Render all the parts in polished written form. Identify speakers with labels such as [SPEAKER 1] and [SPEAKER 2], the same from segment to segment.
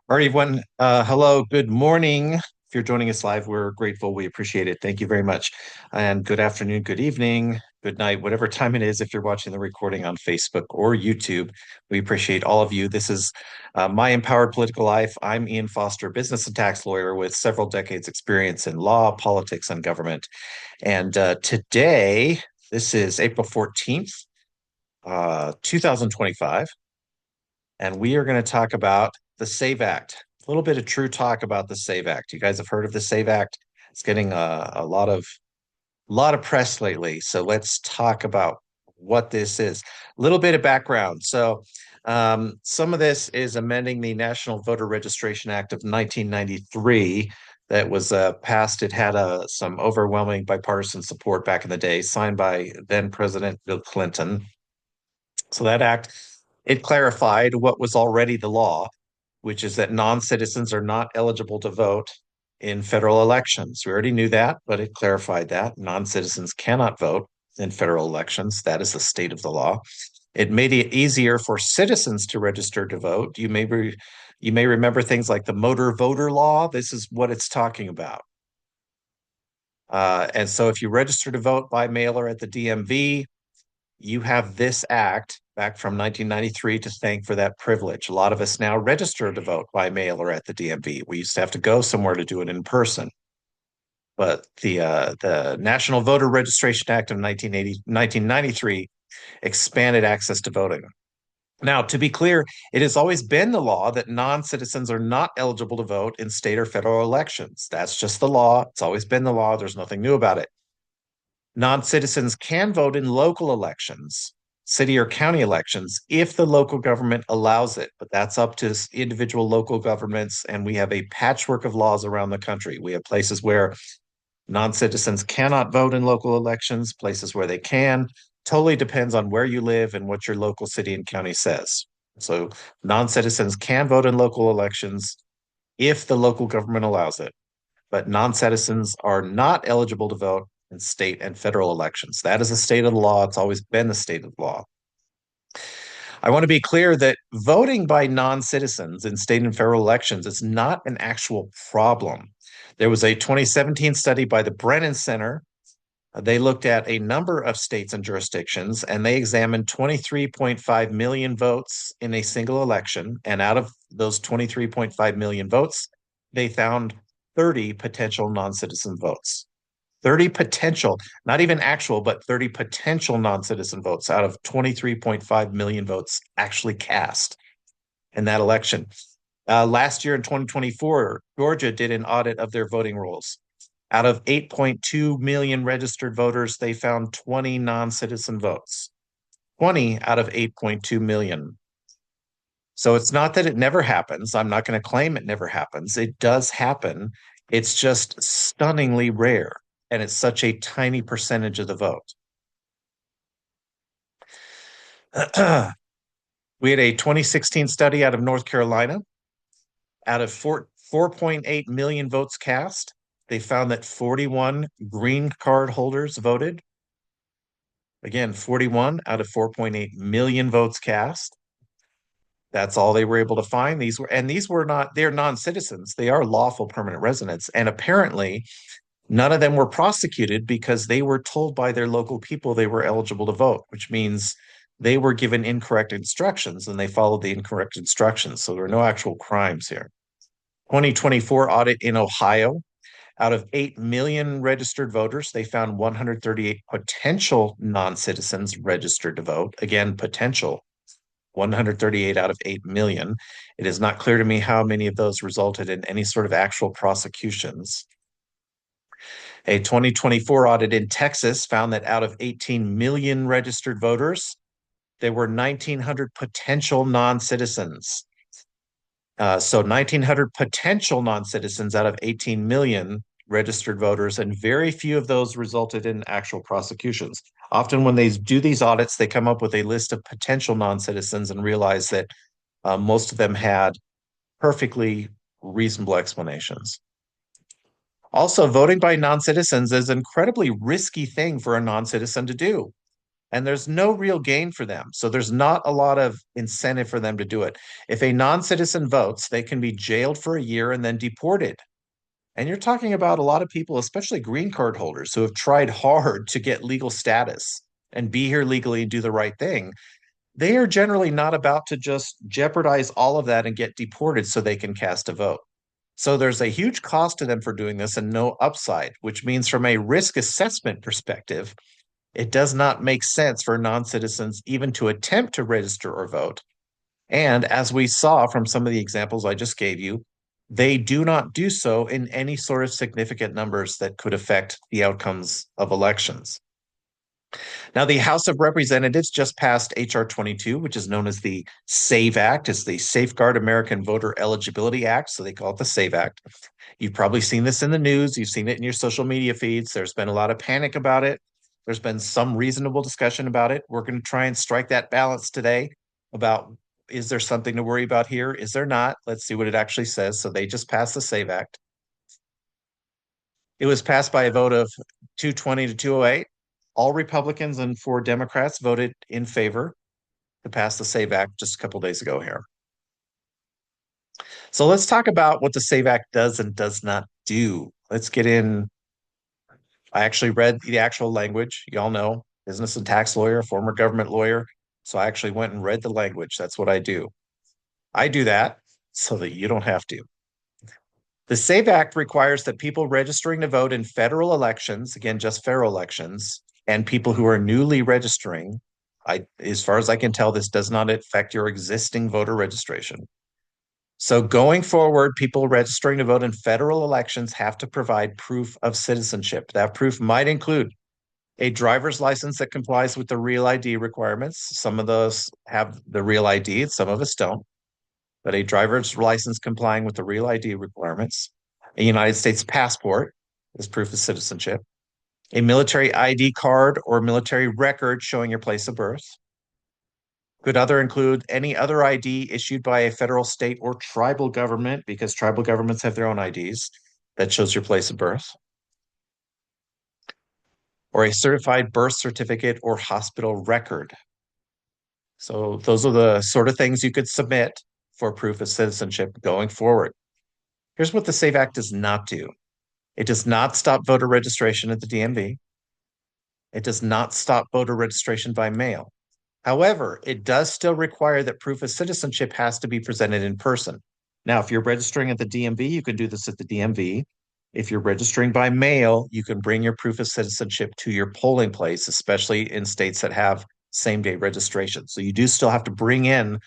[SPEAKER 1] All right, everyone. Hello, good morning. If you're joining us live, we're grateful. We appreciate it. Thank you very much. And good afternoon, good evening, good night, whatever time it is, if you're watching the recording on Facebook or YouTube. We appreciate all of you. This is My Empowered Political Life. I'm Ian Foster, business and tax lawyer with several decades experience in law, politics, and government. And today, this is April 14th, 2025. And we are going to talk about the SAVE Act. A little bit of true talk about the SAVE Act. You guys have heard of the SAVE Act? It's getting a lot of press lately. So let's talk about what this is. A little bit of background. Some of this is amending the National Voter Registration Act of 1993 that was passed. It had some overwhelming bipartisan support back in the day, signed by then President Bill Clinton. So that act, it clarified what was already the law, which is that non-citizens are not eligible to vote in federal elections. We already knew that, but it clarified that non-citizens cannot vote in federal elections. That is the state of the law. It made it easier for citizens to register to vote. You may remember things like the motor voter law. This is what it's talking about. And so if you register to vote by mail or at the DMV, you have this act back from 1993 to thank for that privilege. A lot of us now register to vote by mail or at the DMV. We used to have to go somewhere to do it in person. But the National Voter Registration Act of 1993 expanded access to voting. Now, to be clear, it has always been the law that non-citizens are not eligible to vote in state or federal elections. That's just the law. It's always been the law. There's nothing new about it. Non-citizens can vote in local elections, city or county elections, if the local government allows it. But that's up to individual local governments. And we have a patchwork of laws around the country. We have places where non-citizens cannot vote in local elections, places where they can. Totally depends on where you live and what your local city and county says. So non-citizens can vote in local elections if the local government allows it, but non-citizens are not eligible to vote in state and federal elections. That is the state of the law. It's always been the state of the law. I want to be clear that voting by non-citizens in state and federal elections is not an actual problem. There was a 2017 study by the Brennan Center. They looked at a number of states and jurisdictions, and they examined 23.5 million votes in a single election. And out of those 23.5 million votes, they found 30 potential non-citizen votes. 30 potential, not even actual, but 30 potential non-citizen votes out of 23.5 million votes actually cast in that election. Last year in 2024, Georgia did an audit of their voting rolls. Out of 8.2 million registered voters, they found 20 non-citizen votes. 20 out of 8.2 million. So it's not that it never happens. I'm not going to claim it never happens. It does happen. It's just stunningly rare, and it's such a tiny percentage of the vote. We had a 2016 study out of North Carolina. Out of 4.8 million votes cast, they found that 41 green card holders voted. Again, 41 out of 4.8 million votes cast. That's all they were able to find. They're non-citizens. They are lawful permanent residents. And apparently, none of them were prosecuted because they were told by their local people they were eligible to vote, which means they were given incorrect instructions and they followed the incorrect instructions. So there were no actual crimes here. 2024 audit in Ohio. Out of 8 million registered voters, they found 138 potential non-citizens registered to vote. Again, potential. 138 out of 8 million. It is not clear to me how many of those resulted in any sort of actual prosecutions. A 2024 audit in Texas found that out of 18 million registered voters, there were 1,900 potential non-citizens. So 1,900 potential non-citizens out of 18 million registered voters, and very few of those resulted in actual prosecutions. Often when they do these audits, they come up with a list of potential non-citizens and realize that most of them had perfectly reasonable explanations. Also, voting by non-citizens is an incredibly risky thing for a non-citizen to do. and there's no real gain for them. So there's not a lot of incentive for them to do it. If a non-citizen votes, they can be jailed for a year and then deported. And you're talking about a lot of people, especially green card holders, who have tried hard to get legal status and be here legally and do the right thing. They are generally not about to just jeopardize all of that and get deported so they can cast a vote. So there's a huge cost to them for doing this and no upside, which means from a risk assessment perspective, it does not make sense for non-citizens even to attempt to register or vote. And as we saw from some of the examples I just gave you, they do not do so in any sort of significant numbers that could affect the outcomes of elections. Now, the House of Representatives just passed H.R. 22, which is known as the SAVE Act. It's the Safeguard American Voter Eligibility Act, so they call it the SAVE Act. You've probably seen this in the news. You've seen it in your social media feeds. There's been a lot of panic about it. There's been some reasonable discussion about it. We're going to try and strike that balance today about, is there something to worry about here? Is there not? Let's see what it actually says. So they just passed the SAVE Act. It was passed by a vote of 220 to 208. All Republicans and 4 Democrats voted in favor to pass the SAVE Act just a couple days ago here. So let's talk about what the SAVE Act does and does not do. Let's get in. I actually read the actual language. Y'all know, business and tax lawyer, former government lawyer. So I actually went and read the language. That's what I do. I do that so that you don't have to. The SAVE Act requires that people registering to vote in federal elections, again, just federal elections, and people who are newly registering, as far as I can tell, this does not affect your existing voter registration. So going forward, people registering to vote in federal elections have to provide proof of citizenship. That proof might include a driver's license that complies with the Real ID requirements. Some of those have the Real ID, some of us don't, but a driver's license complying with the Real ID requirements, a United States passport as proof of citizenship, a military ID card or military record showing your place of birth. Could other include any other ID issued by a federal, state, or tribal government, because tribal governments have their own IDs that shows your place of birth, or a certified birth certificate or hospital record. So those are the sort of things you could submit for proof of citizenship going forward. Here's what the SAVE Act does not do. It does not stop voter registration at the DMV. It does not stop voter registration by mail. However, it does still require that proof of citizenship has to be presented in person. Now, if you're registering at the DMV, you can do this at the DMV. If you're registering by mail, you can bring your proof of citizenship to your polling place, especially in states that have same-day registration. So you do still have to bring in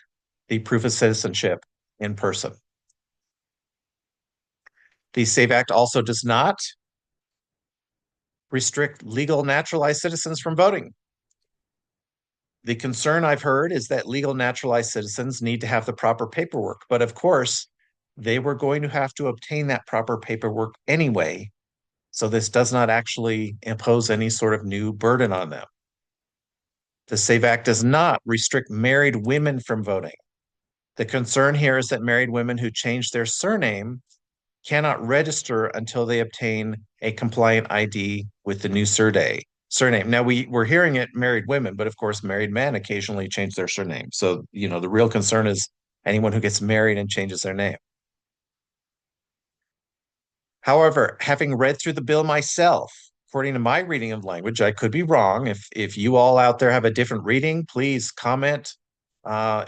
[SPEAKER 1] the proof of citizenship in person. The SAVE Act also does not restrict legal naturalized citizens from voting. The concern I've heard is that legal naturalized citizens need to have the proper paperwork, but of course, they were going to have to obtain that proper paperwork anyway. So this does not actually impose any sort of new burden on them. The SAVE Act does not restrict married women from voting. The concern here is that married women who change their surname cannot register until they obtain a compliant ID with the new surname. Now we're hearing it married women, but of course married men occasionally change their surname. So, the real concern is anyone who gets married and changes their name. However, having read through the bill myself, according to my reading of language, I could be wrong. If you all out there have a different reading, please comment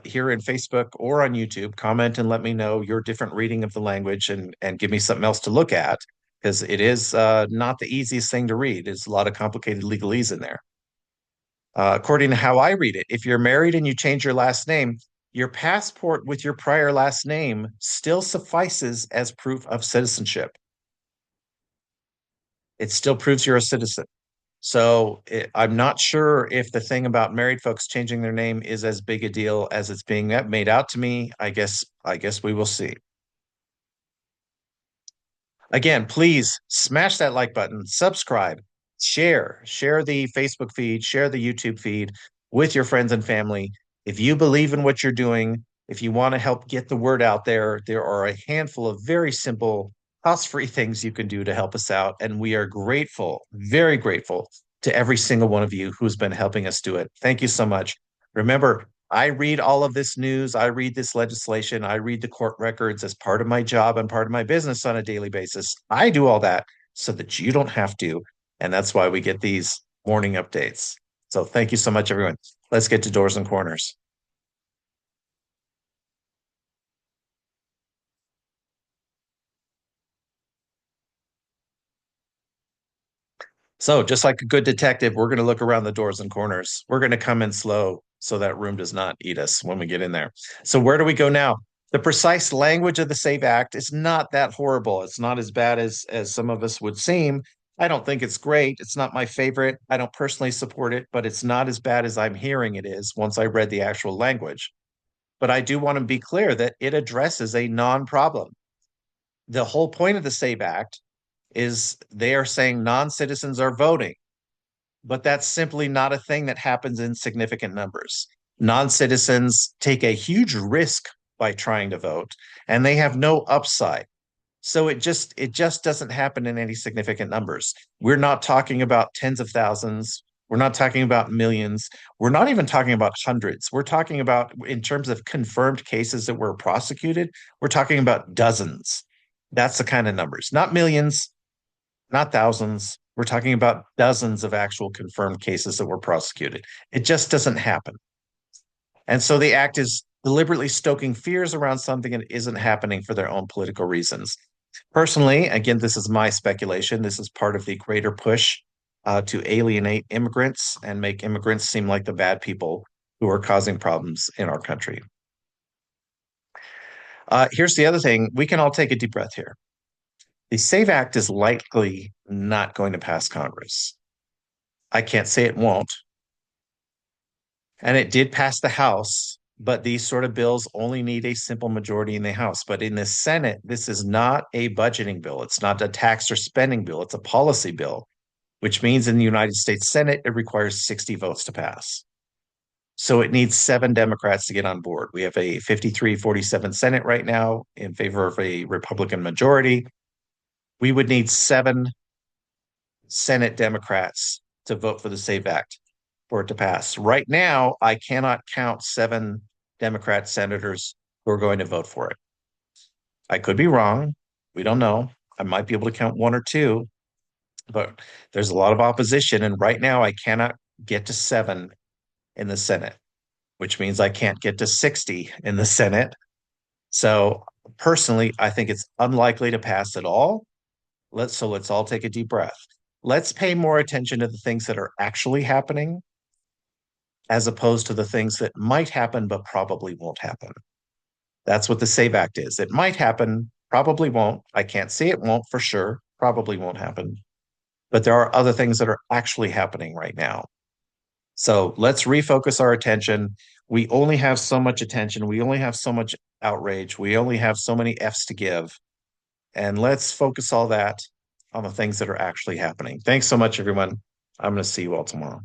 [SPEAKER 1] here in Facebook or on YouTube. Comment and let me know your different reading of the language and give me something else to look at, because it is not the easiest thing to read. There's a lot of complicated legalese in there. According to how I read it, if you're married and you change your last name, your passport with your prior last name still suffices as proof of citizenship. It still proves you're a citizen. So I'm not sure if the thing about married folks changing their name is as big a deal as it's being made out to me. I guess we will see. Again, please smash that like button, subscribe, share the Facebook feed, share the YouTube feed with your friends and family. If you believe in what you're doing, if you want to help get the word out there are a handful of very simple, cost-free things you can do to help us out. And we are grateful, very grateful to every single one of you who's been helping us do it. Thank you so much. Remember, I read all of this news, I read this legislation, I read the court records as part of my job and part of my business on a daily basis. I do all that so that you don't have to. And that's why we get these morning updates. So thank you so much, everyone. Let's get to Doors and Corners. So, just like a good detective, we're going to look around the doors and corners. We're going to come in slow so that room does not eat us when we get in there. So, where do we go now? The precise language of the SAVE Act is not that horrible. It's not as bad as some of us would seem. I don't think it's great. It's not my favorite. I don't personally support it, but it's not as bad as I'm hearing it is once I read the actual language. But I do want to be clear that it addresses a non-problem. The whole point of the SAVE Act is they are saying non-citizens are voting, but that's simply not a thing that happens in significant numbers. Non-citizens take a huge risk by trying to vote, and they have no upside. So it just doesn't happen in any significant numbers. We're not talking about tens of thousands. We're not talking about millions. We're not even talking about hundreds. We're talking about, in terms of confirmed cases that were prosecuted, we're talking about dozens. That's the kind of numbers, not millions, not thousands. We're talking about dozens of actual confirmed cases that were prosecuted. It just doesn't happen. And so the act is deliberately stoking fears around something that isn't happening for their own political reasons. Personally, again, this is my speculation. This is part of the greater push to alienate immigrants and make immigrants seem like the bad people who are causing problems in our country. Here's the other thing. We can all take a deep breath here. The SAVE Act is likely not going to pass Congress. I can't say it won't. And it did pass the House, but these sort of bills only need a simple majority in the House. But in the Senate, this is not a budgeting bill. It's not a tax or spending bill. It's a policy bill, which means in the United States Senate, it requires 60 votes to pass. So it needs 7 Democrats to get on board. We have a 53-47 Senate right now in favor of a Republican majority. We would need 7 Senate Democrats to vote for the SAVE Act for it to pass. Right now, I cannot count 7 Democrat senators who are going to vote for it. I could be wrong. We don't know. I might be able to count one or two, but there's a lot of opposition. And right now, I cannot get to 7 in the Senate, which means I can't get to 60 in the Senate. So personally, I think it's unlikely to pass at all. Let's all take a deep breath. Let's pay more attention to the things that are actually happening as opposed to the things that might happen but probably won't happen. That's what the SAVE Act is. It might happen, probably won't. I can't say it won't for sure, probably won't happen. But there are other things that are actually happening right now. So let's refocus our attention. We only have so much attention. We only have so much outrage. We only have so many F's to give. And let's focus all that on the things that are actually happening. Thanks so much, everyone. I'm going to see you all tomorrow.